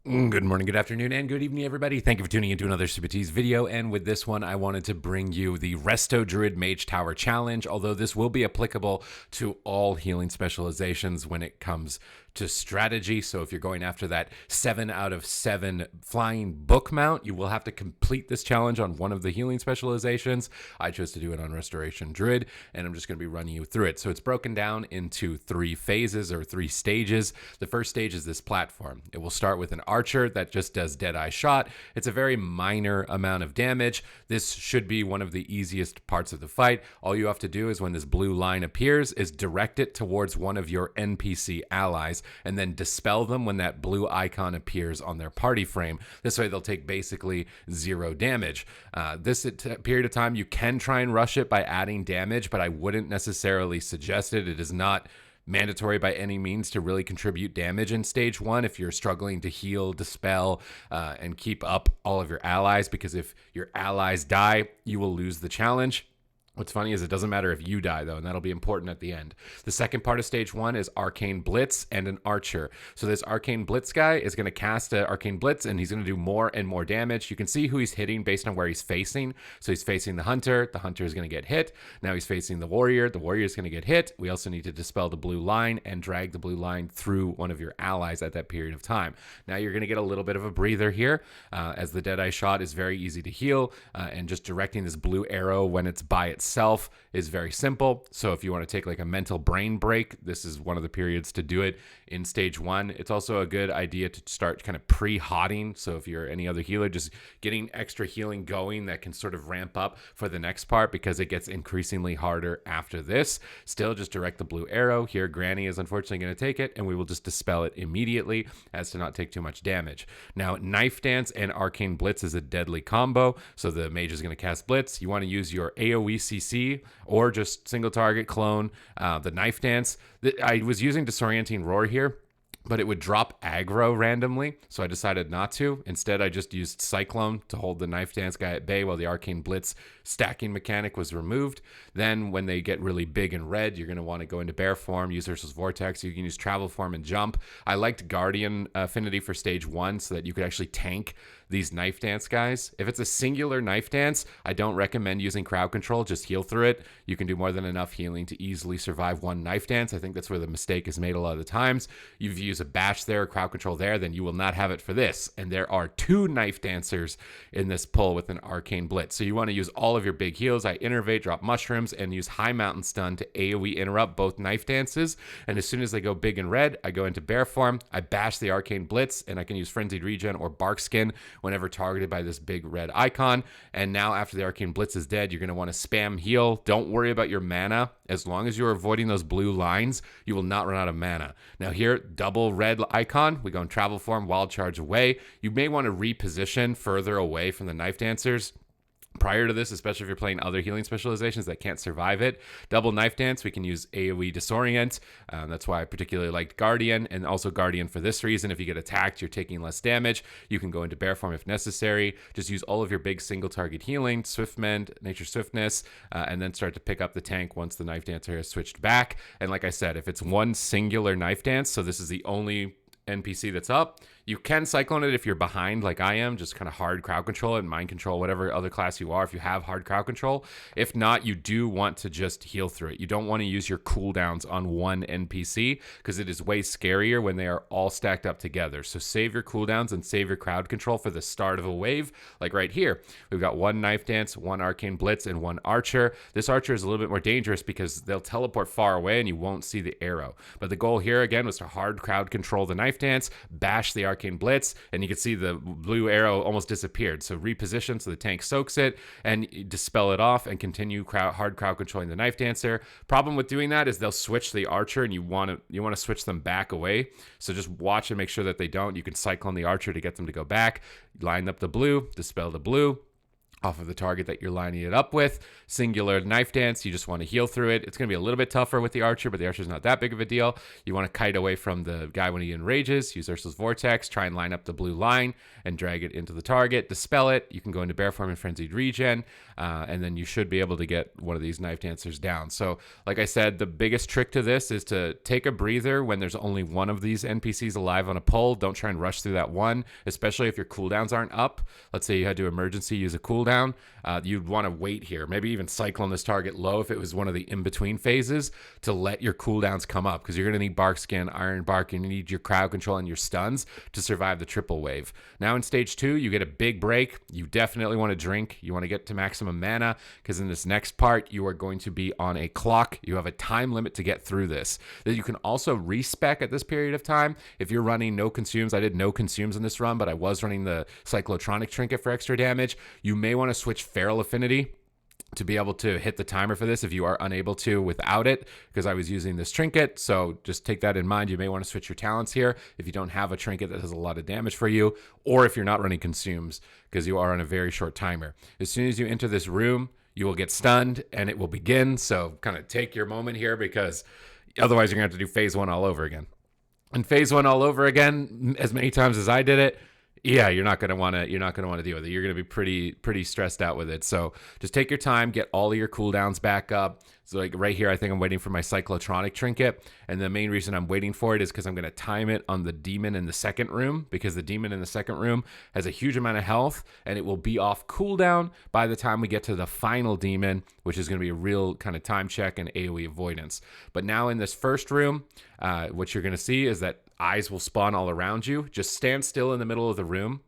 Good morning, good afternoon, and good evening, everybody. Thank you for tuning into another Supatease video. And with this one, I wanted to bring you the Resto Druid Mage Tower Challenge, although this will be applicable to all healing specializations when it comes to strategy. So if you're going after that 7 out of 7 flying book mount, you will have to complete this challenge on one of the healing specializations. I chose to do it on Restoration Druid, and I'm just going to be running you through it. So it's broken down into 3 phases or 3 stages. The first stage is this platform. It will start with an archer that just does Deadeye Shot. It's a very minor amount of damage. This should be one of the easiest parts of the fight. All you have to do is when this blue line appears is direct it towards one of your NPC allies and then dispel them when that blue icon appears on their party frame. This way they'll take basically 0 damage. This period of time, you can try and rush it by adding damage, but I wouldn't necessarily suggest it. It is not mandatory by any means to really contribute damage in stage 1 if you're struggling to heal, dispel, and keep up all of your allies, because if your allies die, you will lose the challenge. What's funny is it doesn't matter if you die, though, and that'll be important at the end. The second part of stage 1 is Arcane Blitz and an Archer. So this Arcane Blitz guy is going to cast an Arcane Blitz, and he's going to do more and more damage. You can see who he's hitting based on where he's facing. So he's facing the Hunter is going to get hit. Now he's facing the Warrior is going to get hit. We also need to dispel the blue line and drag the blue line through one of your allies at that period of time. Now you're going to get a little bit of a breather here, as the Deadeye Shot is very easy to heal, and just directing this blue arrow when it's by itself is very simple. So if you want to take like a mental brain break, this is one of the periods to do it in stage 1. It's also a good idea to start kind of pre-hotting. So if you're any other healer, just getting extra healing going that can sort of ramp up for the next part, because it gets increasingly harder after this. Still, just direct the blue arrow. Here, Granny is unfortunately going to take it, and we will just dispel it immediately as to not take too much damage. Now, Knife Dance and Arcane Blitz is a deadly combo. So the mage is going to cast Blitz. You want to use your AoE CC or just single target clone the Knife Dance. I was using Disorienting Roar here, but it would drop aggro randomly, so I decided not to. Instead, I just used Cyclone to hold the Knife Dance guy at bay while the Arcane Blitz stacking mechanic was removed. Then when they get really big and red, you're going to want to go into bear form, use Ursul's Vortex. You can use travel form and jump. I liked Guardian affinity for stage 1 so that you could actually tank these Knife Dance guys. If it's a singular Knife Dance, I don't recommend using crowd control. Just heal through it. You can do more than enough healing to easily survive one Knife Dance. I think that's where the mistake is made a lot of the times. You've used a bash there, crowd control there, then you will not have it for this. And there are 2 Knife Dancers in this pull with an Arcane Blitz. So you want to use all of your big heals. I innervate, drop mushrooms, and use High Mountain Stun to AoE interrupt both Knife Dances. And as soon as they go big and red, I go into bear form. I bash the Arcane Blitz, and I can use Frenzied Regen or Bark Skin whenever targeted by this big red icon. And now after the Arcane Blitz is dead, you're going to want to spam heal. Don't worry about your mana. As long as you're avoiding those blue lines, you will not run out of mana. Now here, double red icon. We go in travel form, wild charge away. You may want to reposition further away from the Knife Dancers prior to this, especially if you're playing other healing specializations that can't survive it. Double Knife Dance, we can use AoE Disorient. That's why I particularly liked Guardian, and also Guardian for this reason. If you get attacked, you're taking less damage. You can go into bear form if necessary. Just use all of your big single target healing, Swift Mend, Nature Swiftness, and then start to pick up the tank once the Knife Dancer has switched back. And like I said, if it's one singular Knife Dance, so this is the only NPC that's up, you can Cyclone it if you're behind like I am, just kind of hard crowd control it, mind control, whatever other class you are, if you have hard crowd control. If not, you do want to just heal through it. You don't want to use your cooldowns on one NPC because it is way scarier when they are all stacked up together. So save your cooldowns and save your crowd control for the start of a wave. Like right here, we've got 1 Knife Dance, 1 Arcane Blitz, and 1 Archer. This Archer is a little bit more dangerous because they'll teleport far away and you won't see the arrow. But the goal here again was to hard crowd control the Knife Dance, bash the Arcane Blitz, and you can see the blue arrow almost disappeared. So reposition so the tank soaks it and dispel it off and continue hard crowd controlling the Knife Dancer. Problem with doing that is they'll switch the Archer and you want to switch them back away. So just watch and make sure that they don't. You can Cyclone the Archer to get them to go back. Line up the blue, dispel the blue. off of the target that you're lining it up with. Singular knife dance, you just want to heal through it. It's going to be a little bit tougher with the archer, but the archer's not that big of a deal. You want to kite away from the guy when he enrages. Use Ursul's Vortex, try and line up the blue line and drag it into the target. Dispel it. You can go into Bear Form and Frenzied Regen, and then you should be able to get one of these knife dancers down. So like I said, the biggest trick to this is to take a breather when there's only one of these NPCs alive on a pull. Don't try and rush through that one, especially if your cooldowns aren't up. Let's say you had to emergency use a cooldown. You'd want to wait here, maybe even cycle on this target low if it was one of the in-between phases to let your cooldowns come up, because you're going to need Bark Skin, Iron Bark, and you need your crowd control and your stuns to survive the triple wave. Now in stage 2, you get a big break. You definitely want to drink. You want to get to maximum mana, because in this next part, you are going to be on a clock. You have a time limit to get through this. That you can also respec at this period of time. If you're running no consumes, I did no consumes in this run, but I was running the Cyclotronic Trinket for extra damage. You may want to switch Feral Affinity to be able to hit the timer for this if you are unable to without it, because I was using this trinket. So just take that in mind. You may want to switch your talents here if you don't have a trinket that has a lot of damage for you, or if you're not running consumes, because you are on a very short timer. As soon as you enter this room, you will get stunned and it will begin. So kind of take your moment here, because otherwise you're gonna have to do phase 1 all over again. And phase 1 all over again, as many times as I did it, yeah, you're not gonna want to deal with it. You're gonna be pretty stressed out with it. So just take your time, get all of your cooldowns back up. So like right here, I think I'm waiting for my Cyclotronic Trinket, and the main reason I'm waiting for it is because I'm gonna time it on the demon in the second room, because the demon in the second room has a huge amount of health, and it will be off cooldown by the time we get to the final demon, which is gonna be a real kind of time check and AoE avoidance. But now in this first room, what you're gonna see is that eyes will spawn all around you. Just stand still in the middle of the room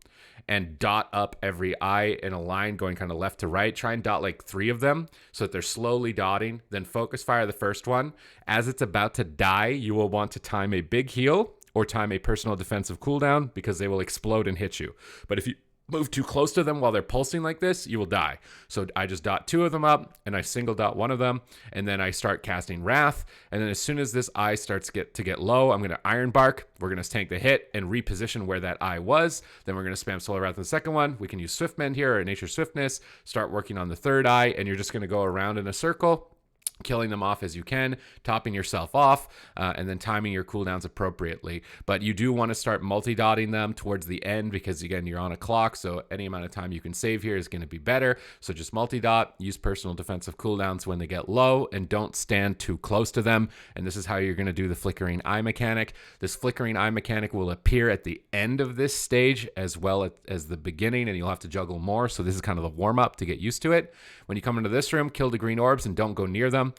and dot up every eye in a line going kind of left to right. Try and dot like 3 of them so that they're slowly dotting. Then focus fire the first one. As it's about to die, you will want to time a big heal or time a personal defensive cooldown, because they will explode and hit you. But if you move too close to them while they're pulsing like this, you will die. So I just dot 2 of them up, and I single dot 1 of them, and then I start casting Wrath. And then as soon as this eye starts to get low, I'm going to Iron Bark. We're going to tank the hit and reposition where that eye was. Then we're going to spam Solar Wrath on the second one. We can use Swift Mend here or Nature Swiftness. Start working on the third eye, and you're just going to go around in a circle, killing them off as you can, topping yourself off, and then timing your cooldowns appropriately. But you do want to start multi-dotting them towards the end, because again, you're on a clock, so any amount of time you can save here is going to be better. So just multi-dot, use personal defensive cooldowns when they get low, and don't stand too close to them. And this is how you're going to do the Flickering Eye mechanic. This Flickering Eye mechanic will appear at the end of this stage as well as the beginning, and you'll have to juggle more. So this is kind of the warm-up to get used to it. When you come into this room, kill the green orbs and don't go near them.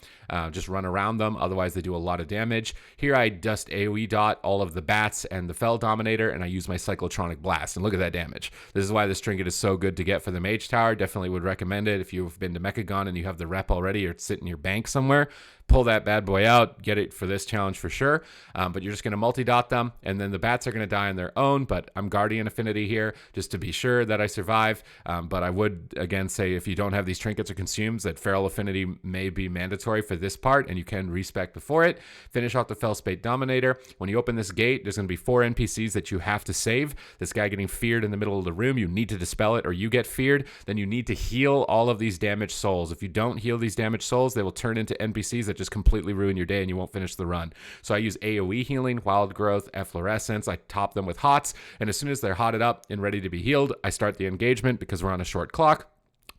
Just run around them, otherwise they do a lot of damage. Here I just AoE dot all of the bats and the Fel Dominator, and I use my Cyclotronic Blast, and look at that damage. This is why this trinket is so good to get for the Mage Tower. Definitely would recommend it if you've been to Mechagon and you have the rep already, or it's sitting in your bank somewhere. Pull that bad boy out, get it for this challenge for sure. But you're just going to multi-dot them, and then the bats are going to die on their own, but I'm Guardian Affinity here just to be sure that I survive. But I would, again, say if you don't have these trinkets or consumes, that Feral Affinity may be mandatory for this part, and you can respec before it. Finish off the Felspate Dominator. When you open this gate, there's going to be 4 NPCs that you have to save. This guy getting feared in the middle of the room, you need to dispel it or you get feared. Then you need to heal all of these damaged souls. If you don't heal these damaged souls, they will turn into NPCs that just completely ruin your day and you won't finish the run. So I use AoE healing, Wild Growth, Efflorescence. I top them with hots, and as soon as they're hotted up and ready to be healed, I start the engagement because we're on a short clock.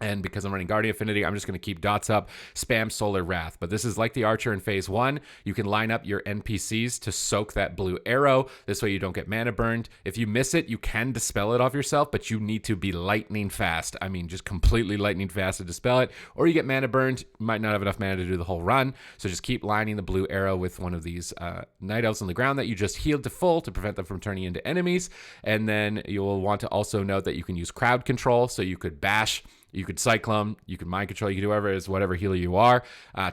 And because I'm running Guardian Affinity, I'm just going to keep dots up, spam Solar Wrath. But this is like the Archer in phase 1. You can line up your NPCs to soak that blue arrow. This way you don't get mana burned. If you miss it, you can dispel it off yourself, but you need to be lightning fast. I mean, just completely lightning fast to dispel it. Or you get mana burned. You might not have enough mana to do the whole run. So just keep lining the blue arrow with one of these Night Elves on the ground that you just healed to full to prevent them from turning into enemies. And then you'll want to also note that you can use crowd control. So you could bash, you could Cyclone, you could Mind Control, you could do whatever it is, whatever healer you are,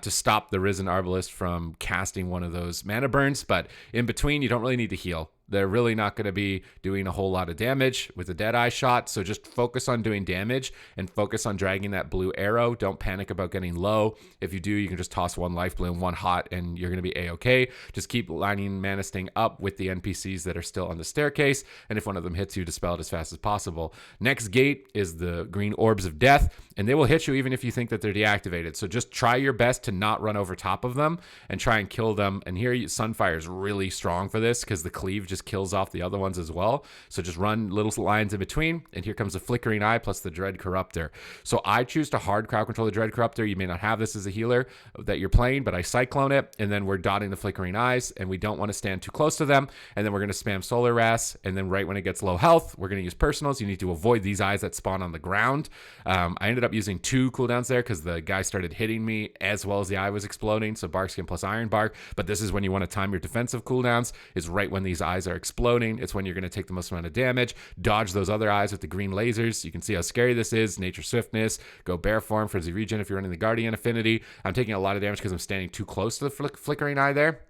to stop the Risen Arbalist from casting one of those mana burns. But in between, you don't really need to heal. they're really not going to be doing a whole lot of damage with a Deadeye shot. So just focus on doing damage and focus on dragging that blue arrow. Don't panic about getting low. If you do, you can just toss one life bloom, one hot, and you're going to be a-okay. Just keep lining Mana Sting up with the NPCs that are still on the staircase, and if one of them hits you, dispel it as fast as possible. Next gate is the green orbs of death, and they will hit you even if you think that they're deactivated. So just try your best to not run over top of them and try and kill them. And here, Sunfire is really strong for this because the cleave just kills off the other ones as well. So just run little lines in between, and here comes the Flickering Eye plus the Dread Corruptor. So I choose to hard crowd control the Dread Corruptor. You may not have this as a healer that you're playing, but I Cyclone it, and then we're dotting the Flickering Eyes, and we don't want to stand too close to them. And then we're going to spam Solar Wrath, and then right when it gets low health, we're going to use Personals. You need to avoid these eyes that spawn on the ground. I ended up using 2 cooldowns there because the guy started hitting me as well as the eye was exploding, so Bark Skin plus Iron Bark. But this is when you want to time your defensive cooldowns, is right when these eyes are exploding. It's when you're going to take the most amount of damage. Dodge those other eyes with the green lasers. You can see how scary this is. Nature Swiftness, go Bear Form for the regen if you're running the Guardian Affinity. I'm taking a lot of damage because I'm standing too close to the Flickering Eye there.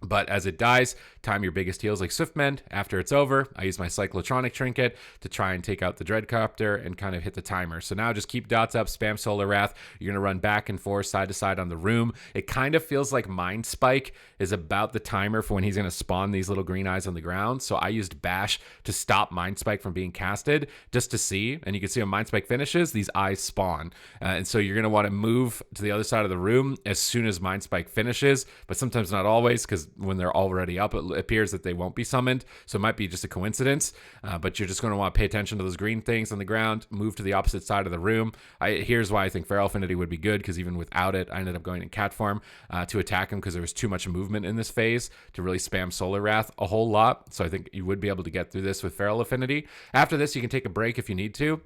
But as it dies, time your biggest heals like Swift Mend. After it's over, I use my Cyclotronic Trinket to try and take out the Dreadcopter and kind of hit the timer. So now just keep dots up, spam Solar Wrath. You're going to run back and forth, side to side on the room. It kind of feels like Mind Spike is about the timer for when he's going to spawn these little green eyes on the ground. So I used Bash to stop Mind Spike from being casted just to see. And you can see when Mind Spike finishes, these eyes spawn. And so you're going to want to move to the other side of the room as soon as Mind Spike finishes, but sometimes not always, because when they're already up, it appears that they won't be summoned. So it might be just a coincidence, but you're just going to want to pay attention to those green things on the ground, move to the opposite side of the room. Here's why I think Feral Affinity would be good, because even without it, I ended up going in cat form to attack him because there was too much movement in this phase to really spam Solar Wrath a whole lot. So I think you would be able to get through this with Feral Affinity. After this, you can take a break if you need to.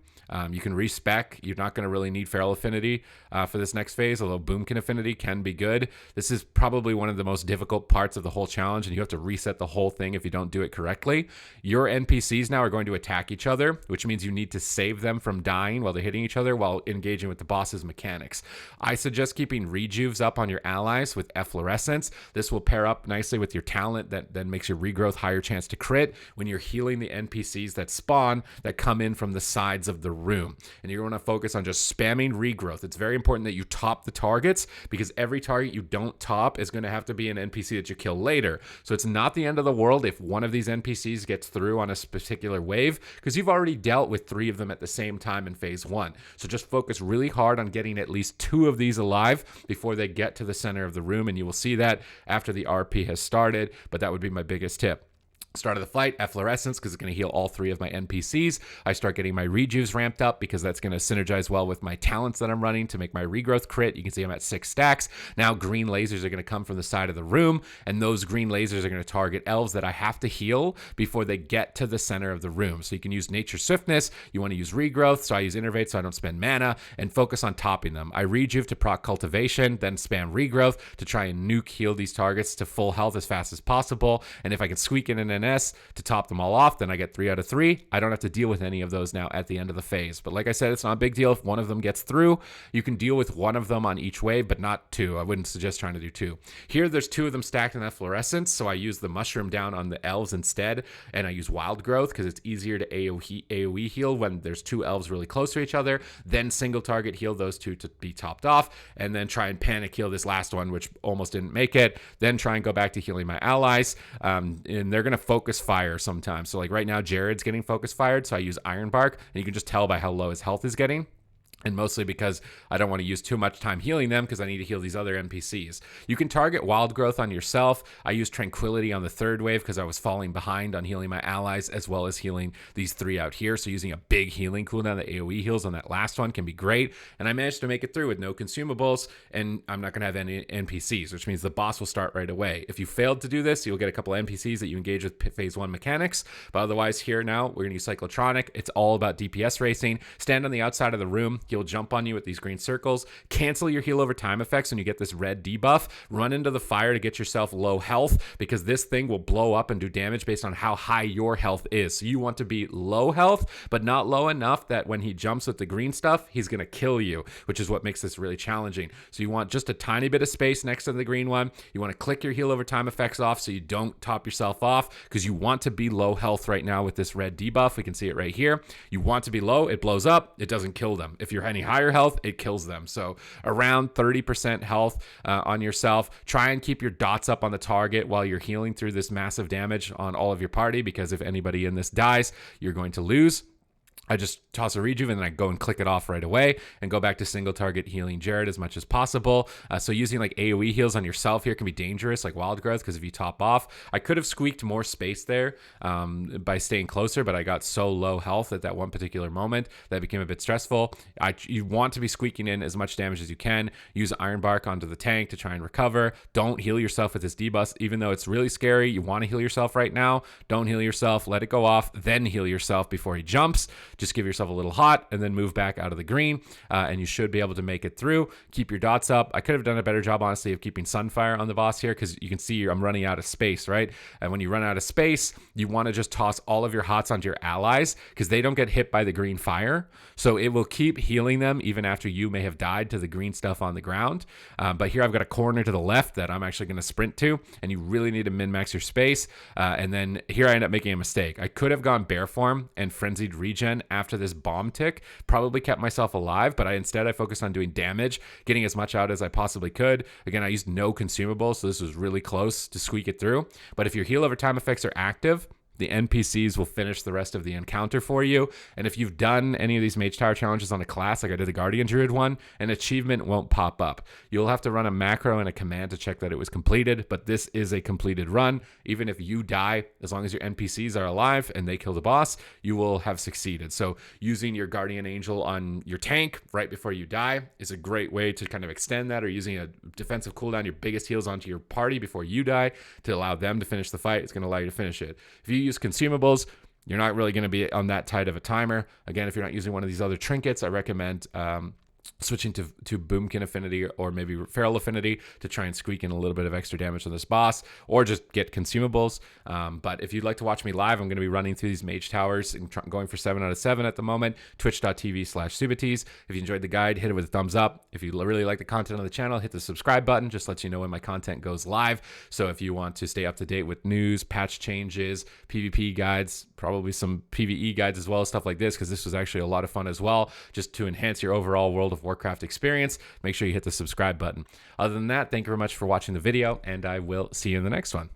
You can respec. You're not going to really need Feral Affinity for this next phase, although Boomkin Affinity can be good. This is probably one of the most difficult parts of the whole challenge, and you have to reset the whole thing if you don't do it correctly. Your NPCs now are going to attack each other, which means you need to save them from dying while they're hitting each other while engaging with the boss's mechanics. I suggest keeping Rejuves up on your allies with Efflorescence. This will pair up nicely with your talent that then makes your regrowth higher chance to crit when you're healing the NPCs that spawn that come in from the sides of the room. And you're going to focus on just spamming regrowth. It's very important that you top the targets, because every target you don't top is going to have to be an NPC that you kill later. So it's not the end of the world if one of these NPCs gets through on a particular wave, because you've already dealt with 3 of them at the same time in phase 1. So just focus really hard on getting at least 2 of these alive before they get to the center of the room, and you will see that after the RP has started. But that would be my biggest tip. Start of the fight, Efflorescence, because it's going to heal all 3 of my NPCs. I start getting my Rejuves ramped up because that's going to synergize well with my talents that I'm running to make my regrowth crit. You can see I'm at 6 stacks. Now green lasers are going to come from the side of the room, and those green lasers are going to target elves that I have to heal before they get to the center of the room. So you can use Nature Swiftness. You want to use regrowth, so I use Innervate so I don't spend mana, and focus on topping them. I Rejuve to proc Cultivation, then spam regrowth to try and nuke heal these targets to full health as fast as possible. And if I can squeak in an NS to top them all off, then I get 3 out of 3. I don't have to deal with any of those now at the end of the phase. But like I said, it's not a big deal if one of them gets through. You can deal with one of them on each wave, but not 2. I wouldn't suggest trying to do 2. Here, there's 2 of them stacked in Efflorescence, so I use the Mushroom down on the elves instead, and I use Wild Growth because it's easier to AoE heal when there's 2 elves really close to each other, then single target heal those 2 to be topped off, and then try and panic heal this last one, which almost didn't make it, then try and go back to healing my allies, and they're going to focus fire sometimes. So like right now, Jared's getting focus fired, so I use Iron Bark, and you can just tell by how low his health is getting. And mostly because I don't want to use too much time healing them because I need to heal these other NPCs. You can target Wild Growth on yourself. I used Tranquility on the 3rd wave because I was falling behind on healing my allies as well as healing these 3 out here. So using a big healing cooldown that AoE heals on that last one can be great. And I managed to make it through with no consumables, and I'm not going to have any NPCs, which means the boss will start right away. If you failed to do this, you'll get a couple of NPCs that you engage with phase 1 mechanics. But otherwise, here now, we're going to use Cyclotronic. It's all about DPS racing. Stand on the outside of the room. He'll jump on you with these green circles, cancel your heal over time effects when you get this red debuff, run into the fire to get yourself low health, because this thing will blow up and do damage based on how high your health is. So you want to be low health, but not low enough that when he jumps with the green stuff, he's going to kill you, which is what makes this really challenging. So you want just a tiny bit of space next to the green one. You want to click your heal over time effects off so you don't top yourself off, because you want to be low health right now with this red debuff. We can see it right here. You want to be low. It blows up. It doesn't kill them. If you're any higher health, it kills them. So around 30% health on yourself. Try and keep your dots up on the target while you're healing through this massive damage on all of your party, because if anybody in this dies, you're going to lose. I just toss a rejuve and then I go and click it off right away and go back to single target healing Jared as much as possible. So using like AoE heals on yourself here can be dangerous, like wild growth, because if you top off, I could have squeaked more space there by staying closer, but I got so low health at that one particular moment that it became a bit stressful. You want to be squeaking in as much damage as you can. Use Iron Bark onto the tank to try and recover. Don't heal yourself with this debuff, even though it's really scary. You want to heal yourself right now. Don't heal yourself. Let it go off, then heal yourself before he jumps. Just give yourself a little hot and then move back out of the green, and you should be able to make it through. Keep your dots up. I could have done a better job, honestly, of keeping Sunfire on the boss here, because you can see I'm running out of space, right? And when you run out of space, you want to just toss all of your hots onto your allies, because they don't get hit by the green fire. So it will keep healing them even after you may have died to the green stuff on the ground. But here I've got a corner to the left that I'm actually going to sprint to, and you really need to min-max your space. And then here I end up making a mistake. I could have gone bear form and frenzied regen after this bomb tick, probably kept myself alive, but instead I focused on doing damage, getting as much out as I possibly could. Again, I used no consumables, so this was really close to squeak it through. But if your heal over time effects are active, the NPCs will finish the rest of the encounter for you. And if you've done any of these Mage Tower challenges on a class, like I did the Guardian Druid one, an achievement won't pop up. You'll have to run a macro and a command to check that it was completed, but this is a completed run. Even if you die, as long as your NPCs are alive and they kill the boss, you will have succeeded. So using your Guardian Angel on your tank right before you die is a great way to kind of extend that, or using a defensive cooldown, your biggest heals onto your party before you die to allow them to finish the fight. It's going to allow you to finish it. If you use consumables, you're not really going to be on that tight of a timer. Again, if you're not using one of these other trinkets, I recommend switching to Boomkin Affinity or maybe Feral Affinity to try and squeak in a little bit of extra damage on this boss, or just get consumables. But if you'd like to watch me live, I'm going to be running through these Mage Towers and going for 7 out of 7 at the moment. Twitch.tv/Supatease. If you enjoyed the guide, hit it with a thumbs up. If you really like the content on the channel, hit the subscribe button. Just lets you know when my content goes live. So if you want to stay up to date with news, patch changes, PvP guides, probably some PvE guides as well, stuff like this, because this was actually a lot of fun as well, just to enhance your overall World of Warcraft experience, make sure you hit the subscribe button. Other than that, thank you very much for watching the video, and I will see you in the next one.